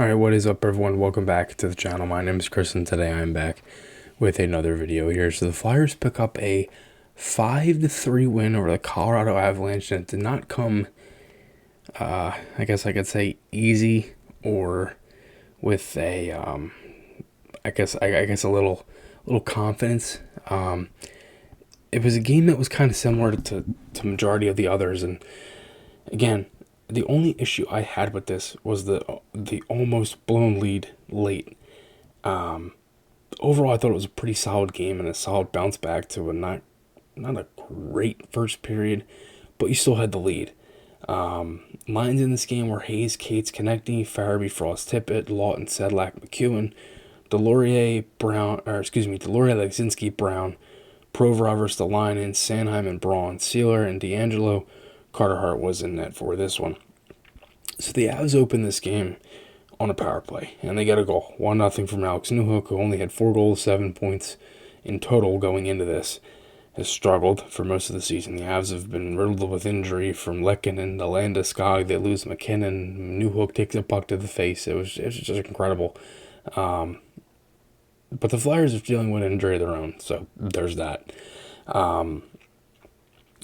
Alright, what is up everyone? Welcome back to the channel. My name is Chris and today I'm back with another video here. So the Flyers pick up a 5-3 win over the Colorado Avalanche, and it did not come, I guess I could say easy, or with a, I guess a little confidence. It was a game that was kind of similar to majority of the others, and again, the only issue I had with this was the almost blown lead late. Overall, I thought it was a pretty solid game and a solid bounce back to a not a great first period, but you still had the lead. Lines in this game were Hayes, Cates, Konechny, Farabee, Frost, Tippett, Lawton, Sedlak, McEwen, Delorier, Legzinski, Brown, Provorov versus the line in Sanheim and Braun, Sealer and D'Angelo. Carter Hart was in net for this one. So the Avs opened this game on a power play, and they get a goal, 1-0 from Alex Newhook, who only had 4 goals, 7 points in total going into this. Has struggled for most of the season. The Avs have been riddled with injury from Lehkonen to Landeskog. They lose McKinnon. Newhook takes a puck to the face. It was just incredible. But the Flyers are dealing with an injury of their own, so there's that.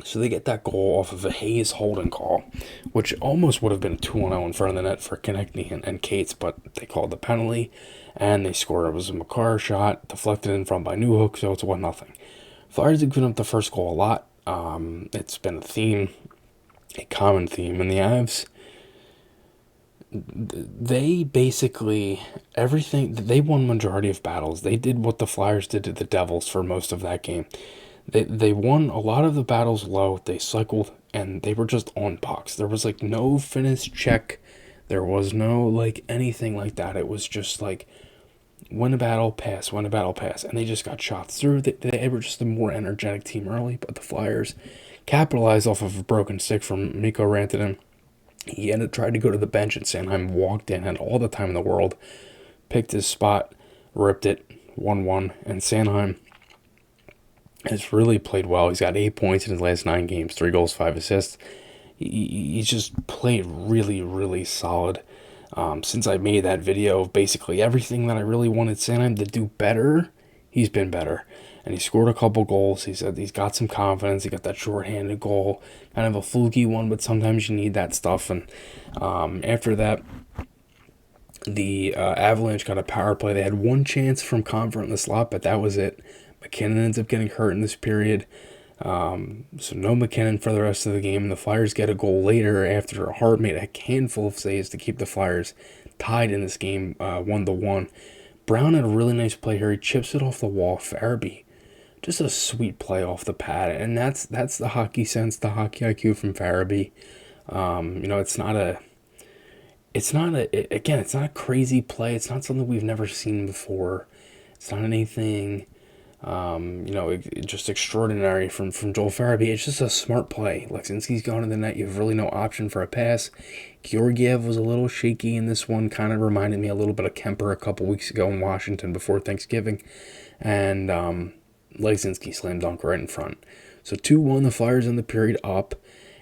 So they get that goal off of a Hayes holding call, which almost would have been a 2-0 in front of the net for Konechny and Cates, but they called the penalty, and they scored. It was a Maher shot, deflected in front by Newhook, so it's 1-0. Flyers have given up the first goal a lot. It's been a common theme, and the Avs, they basically, they won majority of battles. They did what the Flyers did to the Devils for most of that game. They won a lot of the battles low. They cycled, and they were just on pucks. There was no finish check. There was no anything like that. It was just win a battle, pass, win a battle, pass, and they just got shots through. They were just a more energetic team early, but the Flyers capitalized off of a broken stick from Mikko Rantanen. He tried to go to the bench, and Sanheim walked in, had all the time in the world, picked his spot, ripped it, 1-1, and Sanheim has really played well. He's got 8 points in his last 9 games, 3 goals, 5 assists. He's just played really, really solid. Since I made that video of basically everything that I really wanted Sanheim to do better, he's been better. And he scored a couple goals. He said he's got some confidence. He got that shorthanded goal, kind of a fluky one, but sometimes you need that stuff. And after that, the Avalanche got a power play. They had one chance from Convert in the slot, but that was it. McKinnon ends up getting hurt in this period. So no McKinnon for the rest of the game. The Flyers get a goal later after Hart made a handful of saves to keep the Flyers tied in this game 1-1. Brown had a really nice play here. He chips it off the wall. Farabee, just a sweet play off the pad. And that's the hockey sense, the hockey IQ from Farabee. It's not a crazy play. It's not something we've never seen before. It's not anything just extraordinary from Joel Farabee. It's just a smart play. Legzinski's gone to the net. You have really no option for a pass. Georgiev was a little shaky in this one. Kind of reminded me a little bit of Kemper a couple weeks ago in Washington before Thanksgiving. And Legzinski slam dunk right in front. So 2-1, the Flyers in the period up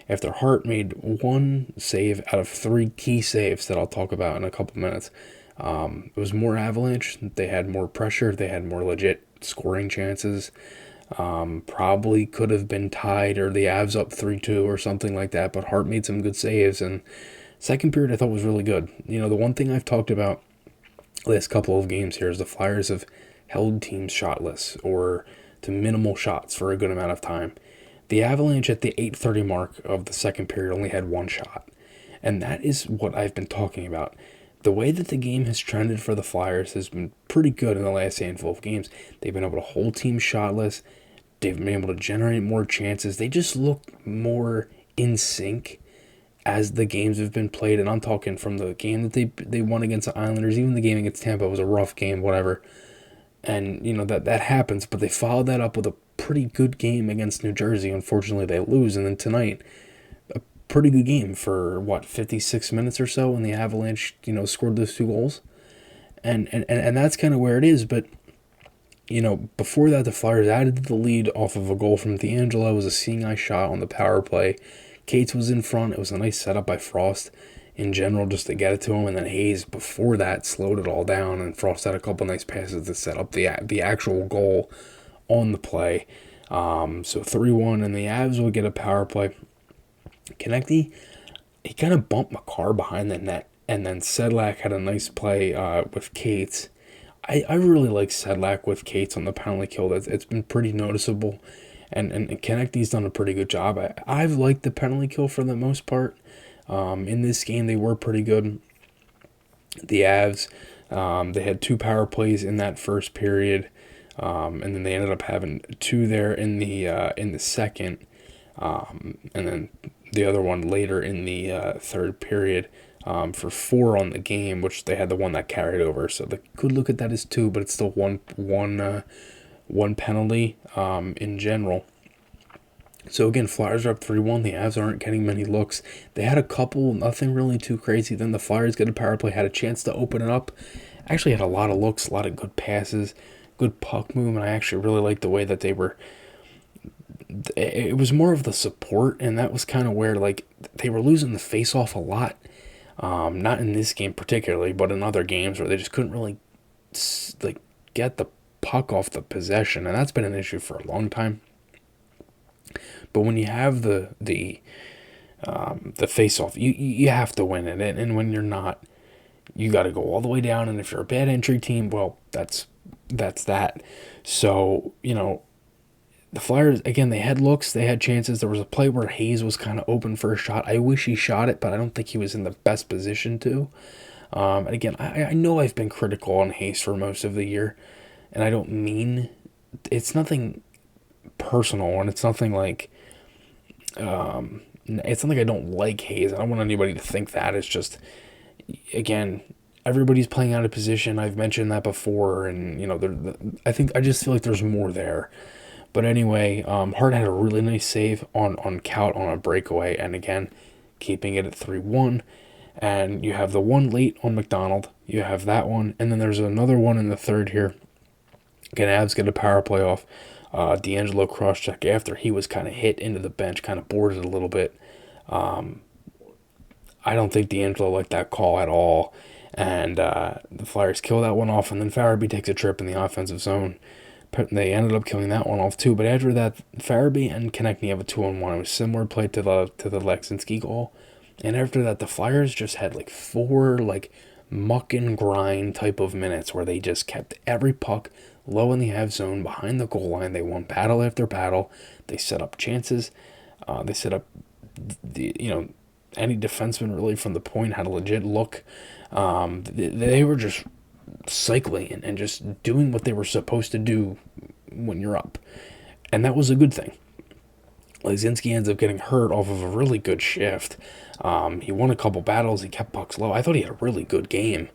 after Hart made one save out of 3 key saves that I'll talk about in a couple minutes. It was more Avalanche. They had more pressure. They had more legit scoring chances. Probably could have been tied or the Avs up 3-2 or something like that, but Hart made some good saves, and second period I thought was really good. The one thing I've talked about last couple of games here is the Flyers have held teams shotless or to minimal shots for a good amount of time. The Avalanche at the 8:30 mark of the second period only had 1 shot, and that is what I've been talking about. The way that the game has trended for the Flyers has been pretty good in the last handful of games. They've been able to hold teams shotless. They've been able to generate more chances. They just look more in sync as the games have been played. And I'm talking from the game that they won against the Islanders. Even the game against Tampa was a rough game, whatever. And, that happens. But they followed that up with a pretty good game against New Jersey. Unfortunately, they lose. And then tonight, pretty good game for 56 minutes or so when the Avalanche scored those 2 goals, and that's kind of where it is. But before that, the Flyers added the lead off of a goal from D'Angelo. It was a seeing eye shot on the power play. Cates was in front. It was a nice setup by Frost. in general just to get it to him, and then Hayes before that slowed it all down, and Frost had a couple nice passes to set up the actual goal on the play. So 3-1, and the Avs will get a power play. Konechny, he kind of bumped Maher behind the net, and then Sedlak had a nice play with Cates. I really like Sedlak with Cates on the penalty kill. It's been pretty noticeable, and Konechny's done a pretty good job. I've liked the penalty kill for the most part. In this game, they were pretty good. The Avs, they had 2 power plays in that first period, and then they ended up having 2 there in the second, and then the other one later in the third period, for 4 on the game, which they had the one that carried over. So they could look at that as 2, but it's still one penalty in general. So again, Flyers are up 3-1. The Avs aren't getting many looks. They had a couple, nothing really too crazy. Then the Flyers get a power play, had a chance to open it up. Actually had a lot of looks, a lot of good passes, good puck movement. I actually really liked the way that they were. It was more of the support, and that was kind of where like they were losing the face-off a lot. Not in this game particularly, but in other games where they just couldn't really like get the puck off the possession, and that's been an issue for a long time. But when you have the face-off, you have to win it, and when you're not, you got to go all the way down. And if you're a bad entry team, well, that's that. So the Flyers, again, they had looks, they had chances. There was a play where Hayes was kind of open for a shot. I wish he shot it, but I don't think he was in the best position to. And again, I know I've been critical on Hayes for most of the year, and I don't mean, it's nothing personal, and it's nothing like, it's not like I don't like Hayes. I don't want anybody to think that. It's just, again, everybody's playing out of position. I've mentioned that before, and I just feel like there's more there. But anyway, Hart had a really nice save on Kaut on a breakaway, and again, keeping it at 3-1. And you have the one late on McDonald. You have that one, and then there's another one in the third here. Again, Avs get a power play off. D'Angelo cross-check after he was kind of hit into the bench, kind of boarded a little bit. I don't think D'Angelo liked that call at all. And the Flyers kill that one off, and then Farabee takes a trip in the offensive zone. They ended up killing that one off too. But after that, Farabee and Konechny have a 2-on-1. It was similar play to the Leksinski goal. And after that, the Flyers just had like 4 like muck and grind type of minutes where they just kept every puck low in the half zone behind the goal line. They won battle after battle. They set up chances. They set up any defenseman really from the point had a legit look. They were just cycling and just doing what they were supposed to do when you're up. And that was a good thing. Leksinski ends up getting hurt off of a really good shift. He won a couple battles. He kept pucks low. I thought he had a really good game.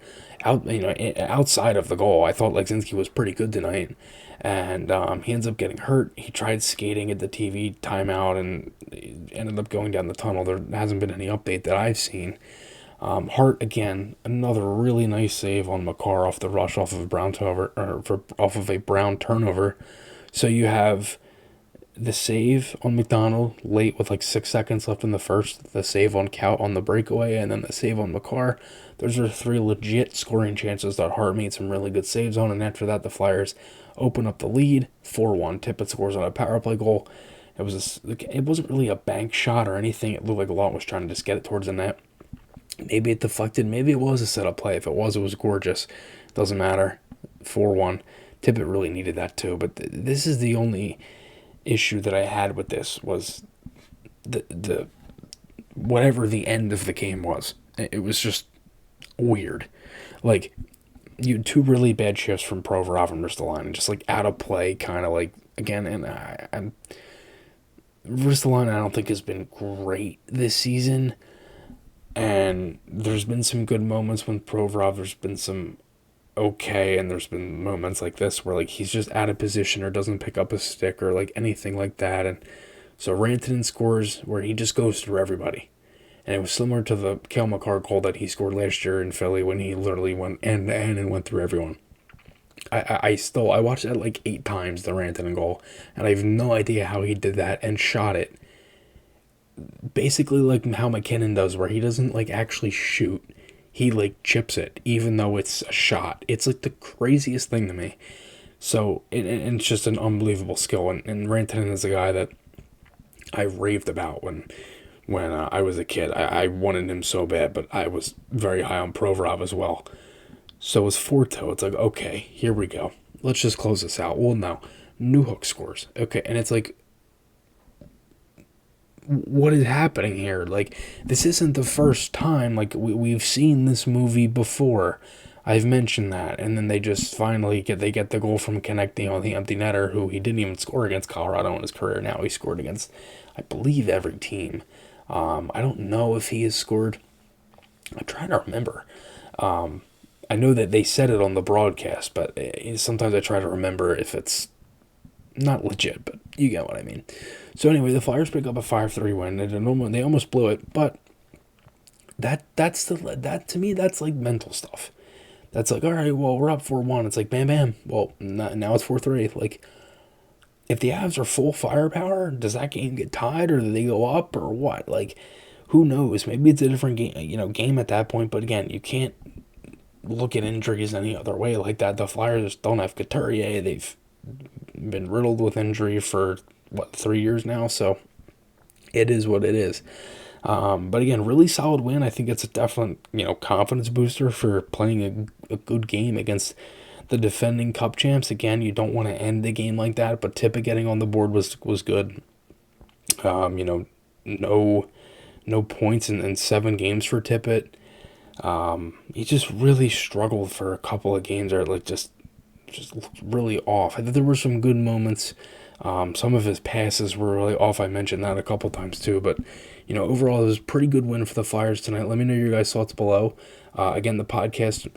Outside of the goal, I thought Leksinski was pretty good tonight. And he ends up getting hurt. He tried skating at the TV timeout and ended up going down the tunnel. There hasn't been any update that I've seen. Hart, again, another really nice save on Maher off the rush off of a Brown turnover. So you have the save on McDonald late with like 6 seconds left in the first, the save on Kaut on the breakaway, and then the save on Maher. Those are 3 legit scoring chances that Hart made some really good saves on, and after that the Flyers open up the lead, 4-1. Tippett scores on a power play goal. It wasn't really a bank shot or anything. It looked like Lott was trying to just get it towards the net. Maybe it deflected. Maybe it was a setup play. If it was gorgeous. Doesn't matter. 4-1. Tippett really needed that too. But this is the only issue that I had with this was the whatever the end of the game was. It was just weird. Like, you had 2 really bad shifts from Provorov and Ristolainen, just like out of play, kind of like, again, and Ristolainen I don't think has been great this season. And there's been some good moments when Provorov, there's been some okay, and there's been moments like this where like he's just out of position or doesn't pick up a stick or like anything like that. And so Rantanen scores where he just goes through everybody. And it was similar to the Cale Makar goal that he scored last year in Philly when he literally went end to end and went through everyone. I watched that like 8 times, the Rantanen goal, and I have no idea how he did that and shot it basically like how McKinnon does, where he doesn't like actually shoot. He like chips it, even though it's a shot. It's like the craziest thing to me. So and it's just an unbelievable skill. And Rantanen is a guy that I raved about when I was a kid. I wanted him so bad, but I was very high on Provorov as well. So was Forto. It's like, okay, here we go. Let's just close this out. Well, no. Newhook scores. Okay, and it's like, what is happening here? Like, this isn't the first time. Like, we've seen this movie before. I've mentioned that. And then they just finally get the goal from Konechny on the empty netter, who he didn't even score against Colorado in his career. Now he scored against, I believe, every team. I don't know if he has scored. I'm trying to remember. I know that they said it on the broadcast, but sometimes I try to remember if it's not legit, but you get what I mean. So anyway, the Flyers pick up a 5-3 win. They almost blew it, but that to me, that's like mental stuff. That's like, all right, well, we're up 4-1. It's like, bam, bam. Well, now it's 4-3. Like, if the Avs are full firepower, does that game get tied, or do they go up, or what? Like, who knows? Maybe it's a different game at that point. But again, you can't look at injuries any other way like that. The Flyers don't have Couturier. They've been riddled with injury for 3 years now, so it is what it is. But again, really solid win. I think it's a definite confidence booster for playing a good game against the defending Cup champs. Again, you don't want to end the game like that, but Tippett getting on the board was good. No points in 7 games for Tippett. He just really struggled for a couple of games, or like just looked really off. I think there were some good moments. Some of his passes were really off. I mentioned that a couple times too, but overall it was a pretty good win for the Flyers tonight. Let me know your guys' thoughts below. Again, the podcast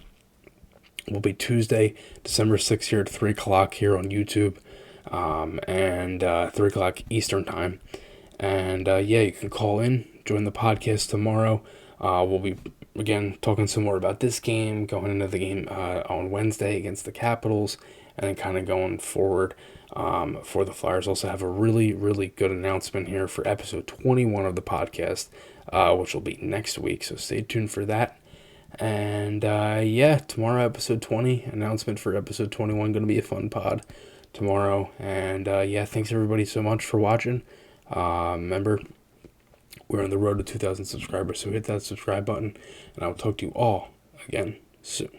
will be Tuesday, December 6th here at 3 o'clock here on YouTube, and 3 o'clock Eastern time. And you can call in, join the podcast tomorrow. We'll be again talking some more about this game, going into the game on Wednesday against the Capitals, and then kind of going forward for the Flyers. Also have a really, really good announcement here for episode 21 of the podcast, which will be next week, so stay tuned for that. And tomorrow, episode 20, announcement for episode 21, going to be a fun pod tomorrow. And thanks everybody so much for watching. Remember, we're on the road to 2,000 subscribers, so hit that subscribe button, and I will talk to you all again soon.